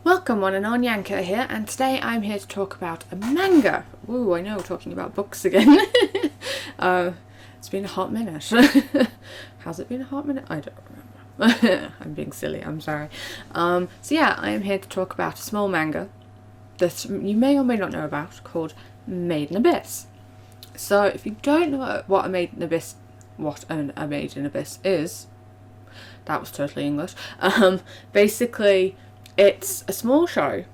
Welcome one and all, Nyanko here, and today I'm here to talk about a manga. Ooh, I know, talking about books again. It's been a hot minute. Has it been a hot minute? I don't remember. I'm being silly, I'm sorry. So yeah, I am here to talk about a small manga that you may or may not know about called Made in Abyss. So if you don't know what a Made in Abyss is, that was totally English. Basically, it's a small show.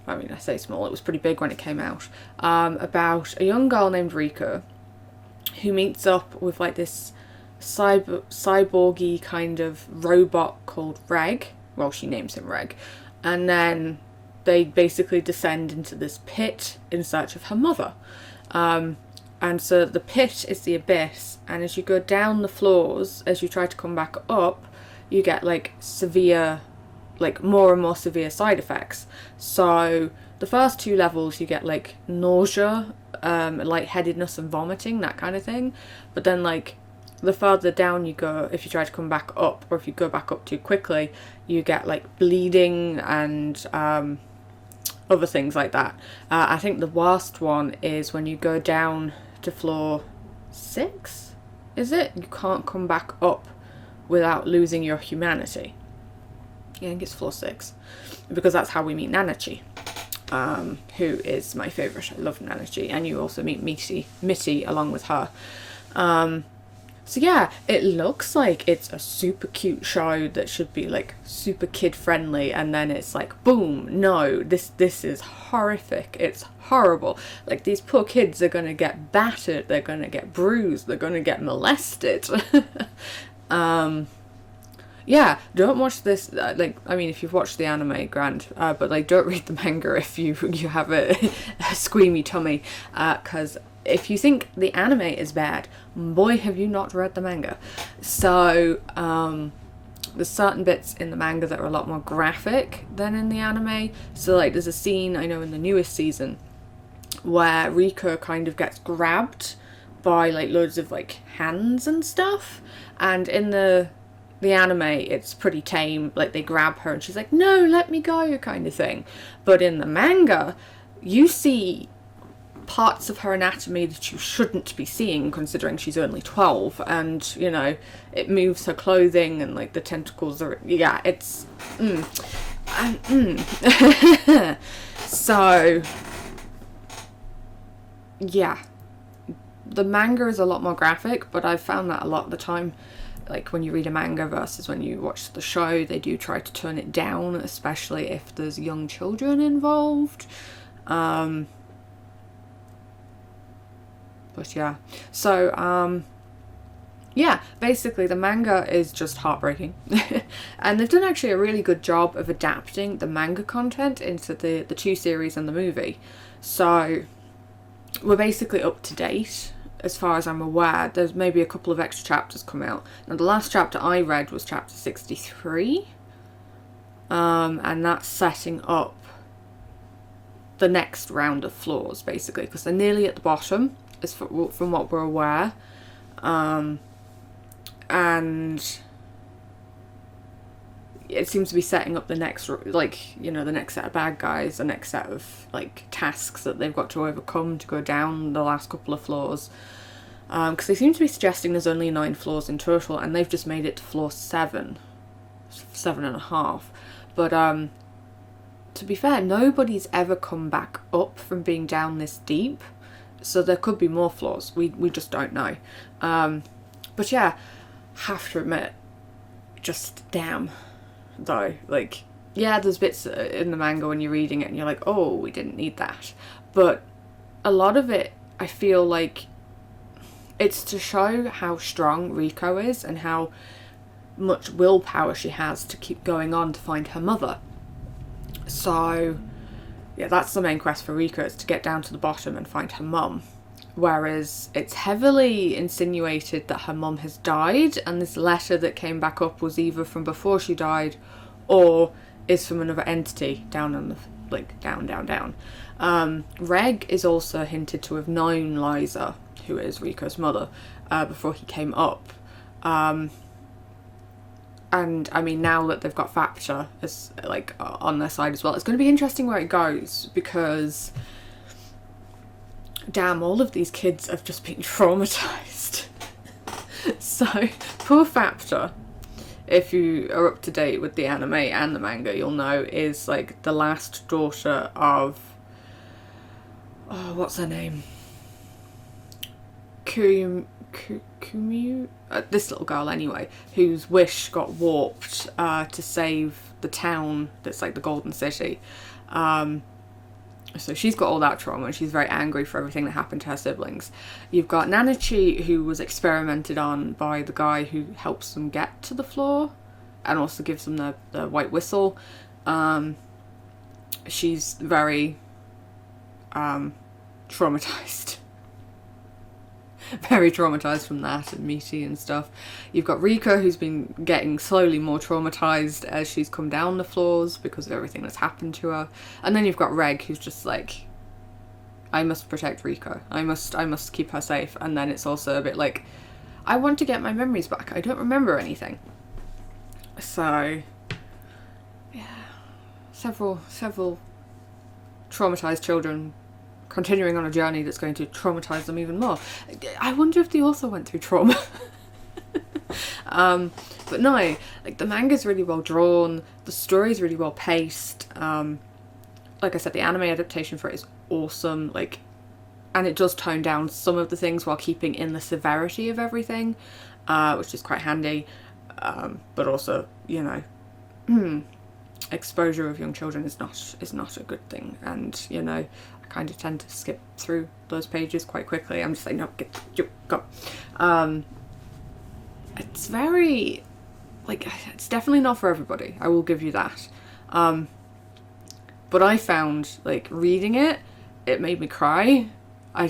I mean, I say small, it was pretty big when it came out. About a young girl named Rika who meets up with like this cyborgy kind of robot called Reg. Well, she names him Reg. And then they basically descend into this pit in search of her mother. And so the pit is the abyss, and as you go down the floors, as you try to come back up, you get like more and more severe side effects. So the first two levels you get like nausea, lightheadedness and vomiting, that kind of thing. But then like the further down you go, if you try to come back up, or if you go back up too quickly, you get like bleeding and other things like that. I think the worst one is when you go down to floor 6, is it? You can't come back up without losing your humanity. I think it's floor 6, because that's how we meet Nanachi, who is my favourite. I love Nanachi, and you also meet Mitty along with her. So yeah, it looks like it's a super cute show that should be like super kid friendly, and then it's like, boom, no, this is horrific, it's horrible. Like, these poor kids are gonna get battered, they're gonna get bruised, they're gonna get molested. Yeah, don't watch this, if you've watched the anime, grand, but like, don't read the manga if you have a squeamy tummy, because if you think the anime is bad, boy, have you not read the manga. So, there's certain bits in the manga that are a lot more graphic than in the anime. So like, there's a scene, I know in the newest season, where Rika kind of gets grabbed by like loads of like hands and stuff, and in the anime it's pretty tame, like they grab her and she's like, no, let me go, kind of thing. But in the manga, you see parts of her anatomy that you shouldn't be seeing, considering she's only 12, and you know, it moves her clothing, and like the tentacles are, yeah, it's So yeah, the manga is a lot more graphic, but I've found that a lot of the time, like when you read a manga versus when you watch the show, they do try to tone it down, especially if there's young children involved. But yeah, so yeah, basically the manga is just heartbreaking. And they've done actually a really good job of adapting the manga content into the 2 series and the movie. So we're basically up to date. As far as I'm aware, there's maybe a couple of extra chapters come out. Now, the last chapter I read was chapter 63, and that's setting up the next round of floors, basically, because they're nearly at the bottom, from what we're aware, and it seems to be setting up the next, like, you know, the next set of bad guys, the next set of like tasks that they've got to overcome to go down the last couple of floors, because they seem to be suggesting there's only 9 floors in total, and they've just made it to floor 7.5. But to be fair, nobody's ever come back up from being down this deep, so there could be more floors, we just don't know. But yeah, have to admit, just damn though, like, yeah, there's bits in the manga when you're reading it and you're like, oh, we didn't need that, but a lot of it, I feel like it's to show how strong Riko is and how much willpower she has to keep going on to find her mother. So yeah, that's the main quest for Riko, is to get down to the bottom and find her mum. Whereas it's heavily insinuated that her mum has died, and this letter that came back up was either from before she died or is from another entity down on the, like, down. Reg is also hinted to have known Liza, who is Riko's mother, before he came up. And I mean, now that they've got Factor as like on their side as well, it's going to be interesting where it goes, because damn, all of these kids have just been traumatized. So poor Factor, if you are up to date with the anime and the manga, you'll know is like the last daughter of, oh, what's her name? Kumiu? This little girl anyway, whose wish got warped to save the town that's like the Golden City. So she's got all that trauma, and she's very angry for everything that happened to her siblings. You've got Nanachi, who was experimented on by the guy who helps them get to the floor and also gives them the white whistle. She's very traumatized. Very traumatized from that and Miti and stuff. You've got Rika, who's been getting slowly more traumatized as she's come down the floors because of everything that's happened to her. And then you've got Reg, who's just like, I must protect Rika. I must keep her safe. And then it's also a bit like, I want to get my memories back. I don't remember anything. So yeah, several traumatized children continuing on a journey that's going to traumatize them even more. I wonder if they also went through trauma. But no, like the manga's really well drawn, the story's really well paced. Like I said, the anime adaptation for it is awesome. Like, and it does tone down some of the things while keeping in the severity of everything, which is quite handy. But also, you know, exposure of young children is not a good thing, and you know, kind of tend to skip through those pages quite quickly. I'm just like, no, go. It's very, like, it's definitely not for everybody, I will give you that. But I found, like, reading it made me cry. I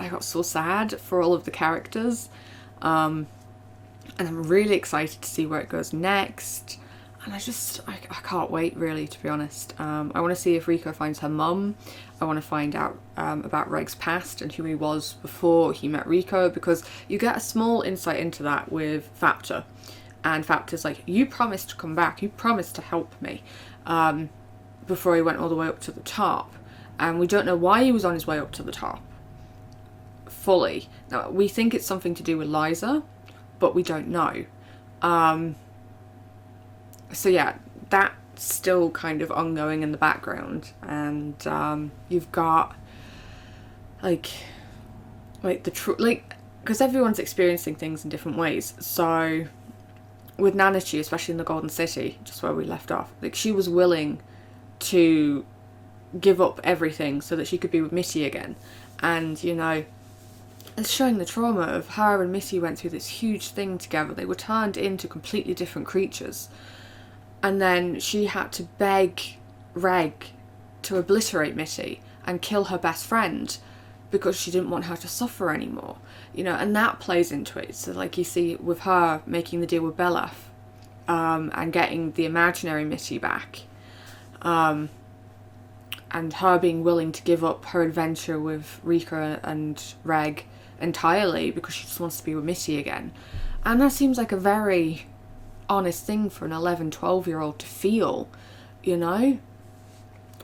got so sad for all of the characters. And I'm really excited to see where it goes next. And I can't wait, really, to be honest. I want to see if Rika finds her mum. I want to find out about Reg's past and who he was before he met Riko, because you get a small insight into that with Factor. And Factor's like, you promised to come back, you promised to help me, before he went all the way up to the top. And we don't know why he was on his way up to the top fully. Now, we think it's something to do with Liza, but we don't know. So yeah, that's still kind of ongoing in the background, and you've got like because everyone's experiencing things in different ways. So with Nanachi, especially in the Golden City, just where we left off, like she was willing to give up everything so that she could be with Mitty again, and you know, it's showing the trauma of her and Mitty went through this huge thing together. They were turned into completely different creatures. And then she had to beg Reg to obliterate Mitty and kill her best friend because she didn't want her to suffer anymore. You know, and that plays into it. So like you see with her making the deal with Belaf, and getting the imaginary Mitty back. And her being willing to give up her adventure with Rika and Reg entirely because she just wants to be with Mitty again. And that seems like a very honest thing for an 11-12-year-old to feel, you know.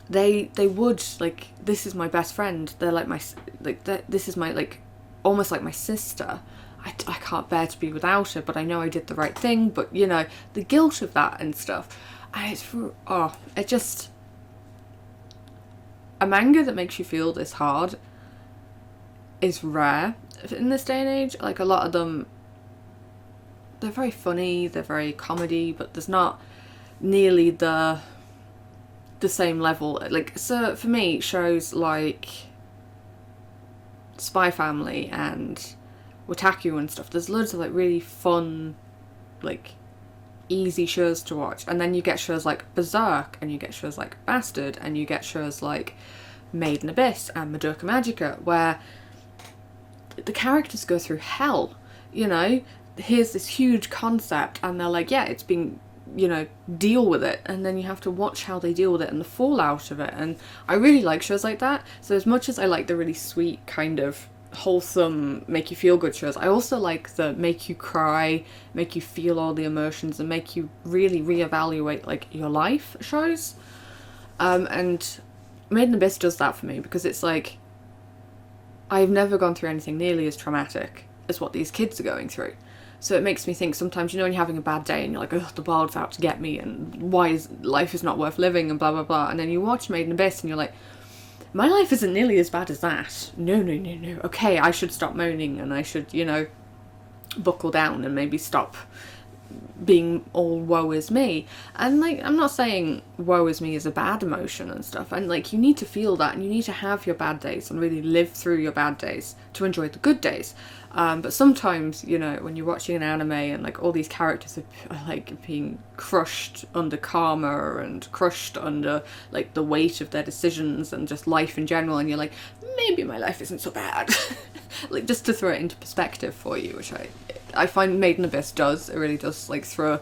They would, like, this is my best friend, they're like my, like, this is my, like, almost like my sister. I can't bear to be without her, but I know I did the right thing. But you know, the guilt of that and stuff, and it just, a manga that makes you feel this hard is rare in this day and age. Like, a lot of them, they're very funny, they're very comedy, but there's not nearly the same level. Like, so for me, shows like Spy Family and Wataku and stuff, there's loads of like really fun, like easy shows to watch. And then you get shows like Berserk, and you get shows like Bastard, and you get shows like Made in Abyss and Madoka Magica, where the characters go through hell, you know. Here's this huge concept and they're like, yeah, it's been, you know, deal with it, and then you have to watch how they deal with it and the fallout of it. And I really like shows like that. So as much as I like the really sweet kind of wholesome, make you feel good shows. I also like the make you cry, make you feel all the emotions, and make you really reevaluate like your life shows. And Made in Abyss does that for me, because it's like, I've never gone through anything nearly as traumatic as what these kids are going through. So it makes me think sometimes, you know, when you're having a bad day and you're like, oh, the world's out to get me, and why is life is not worth living, and blah blah blah, and then you watch Made in Abyss and you're like, my life isn't nearly as bad as that. No. Okay, I should stop moaning, and I should, you know, buckle down and maybe stop being all woe is me. And like, I'm not saying woe is me is a bad emotion and stuff, and like, you need to feel that, and you need to have your bad days and really live through your bad days to enjoy the good days. But sometimes, you know, when you're watching an anime and like all these characters are like being crushed under karma and crushed under like the weight of their decisions and just life in general, and you're like, maybe my life isn't so bad. Like, just to throw it into perspective for you, which I find Made in Abyss does. It really does like throw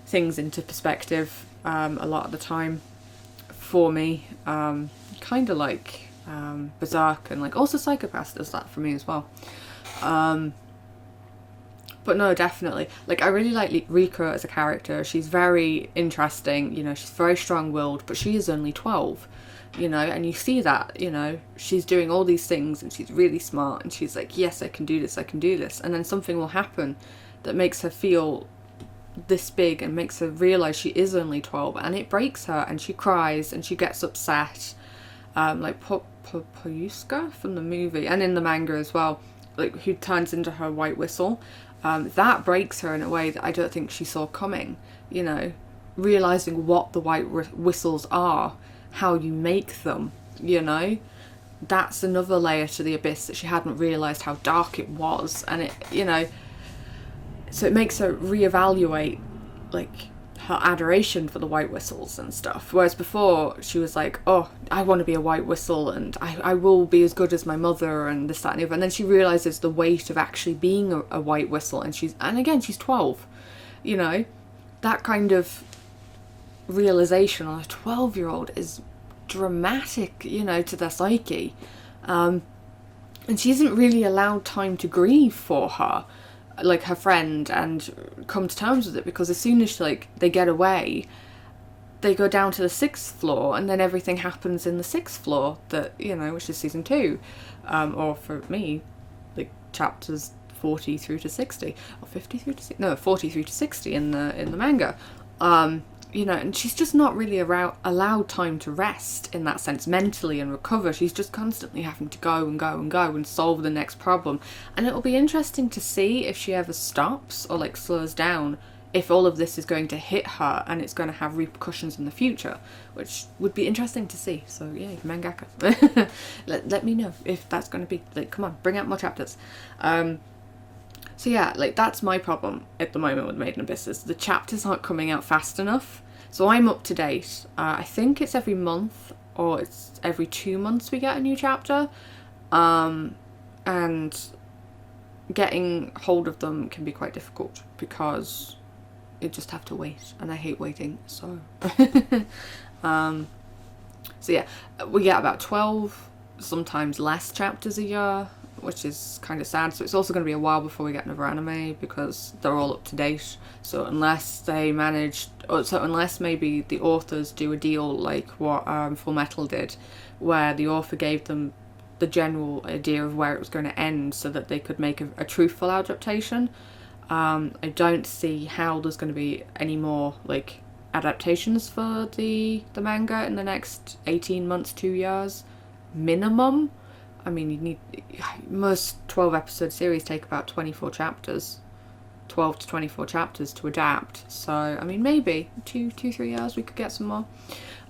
things into perspective a lot of the time for me. Kind of like Berserk, and like also Psychopath does that for me as well. But no, definitely, like, I really like Rika as a character. She's very interesting, you know, she's very strong-willed, but she is only 12, you know, and you see that, you know, she's doing all these things and she's really smart, and she's like, yes, I can do this, and then something will happen that makes her feel this big and makes her realise she is only 12, and it breaks her, and she cries and she gets upset, like Poyuska from the movie and in the manga as well, like, who turns into her white whistle. That breaks her in a way that I don't think she saw coming, you know, realising what the white whistles are, how you make them, you know, that's another layer to the Abyss that she hadn't realised how dark it was, and it, you know, so it makes her reevaluate like her adoration for the white whistles and stuff, whereas before she was like, oh, I want to be a white whistle, and I will be as good as my mother, and this, that and the other, and then she realises the weight of actually being a white whistle, and again she's 12, you know, that kind of realisation on a 12-year-old is dramatic, you know, to their psyche, and she isn't really allowed time to grieve for her, like her friend, and come to terms with it, because as soon as like they get away, they go down to the 6th floor, and then everything happens in the 6th floor, that, you know, which is season 2, or for me, like chapters 40 through to 60, or 50 through to 60, no, 40 through to 60 in the manga, you know, and she's just not really allowed time to rest in that sense, mentally, and recover. She's just constantly having to go and solve the next problem, and it'll be interesting to see if she ever stops or like slows down, if all of this is going to hit her and it's going to have repercussions in the future, which would be interesting to see. So yeah, mangaka, let me know if that's going to be, like, come on, bring out more chapters. So yeah, like, that's my problem at the moment with Made in Abyss, is the chapters aren't coming out fast enough. So I'm up to date. I think it's every month, or it's every 2 months we get a new chapter. And getting hold of them can be quite difficult, because you just have to wait, and I hate waiting, so. So yeah, we get about 12, sometimes less chapters a year, which is kind of sad. So it's also going to be a while before we get another anime, because they're all up to date. So unless they unless maybe the authors do a deal like what Full Metal did, where the author gave them the general idea of where it was going to end, so that they could make a truthful adaptation. I don't see how there's going to be any more like adaptations for the manga in the next 18 months, 2 years minimum. I mean, most 12 episode series take about 24 chapters, 12 to 24 chapters to adapt. So, I mean, maybe 2-3 years we could get some more.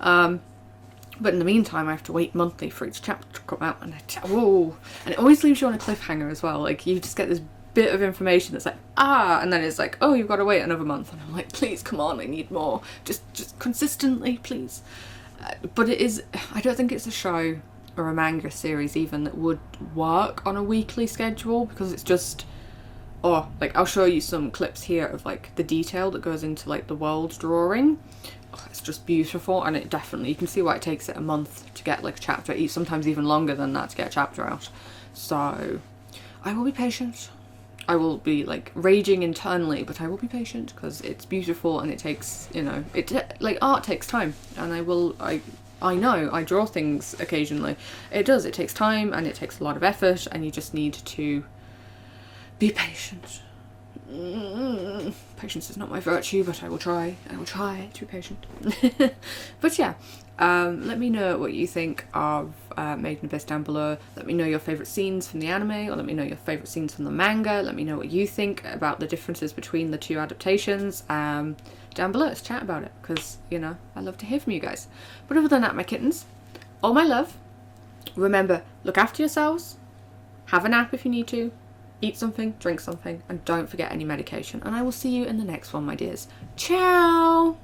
But in the meantime, I have to wait monthly for each chapter to come out, and and it always leaves you on a cliffhanger as well. Like, you just get this bit of information that's like, and then it's like, oh, you've got to wait another month, and I'm like, please, come on, I need more. Just consistently, please. But it is, I don't think it's a show or a manga series even that would work on a weekly schedule, because it's just, like, I'll show you some clips here of like the detail that goes into like the world drawing, it's just beautiful, and it definitely, you can see why it takes it a month to get like a chapter, sometimes even longer than that to get a chapter out. So I will be patient. I will be like raging internally, but I will be patient because it's beautiful, and it takes, you know, like art takes time, and I know I draw things occasionally. It does, it takes time and it takes a lot of effort, and you just need to be patient. Patience is not my virtue, but I will try to be patient. But yeah, let me know what you think of Made in Abyss down below. Let me know your favourite scenes from the anime, or let me know your favourite scenes from the manga. Let me know what you think about the differences between the two adaptations down below. Let's chat about it, because, you know, I love to hear from you guys. But other than that, my kittens, all my love. Remember, look after yourselves, have a nap if you need to, eat something, drink something, and don't forget any medication. And I will see you in the next one, my dears. Ciao!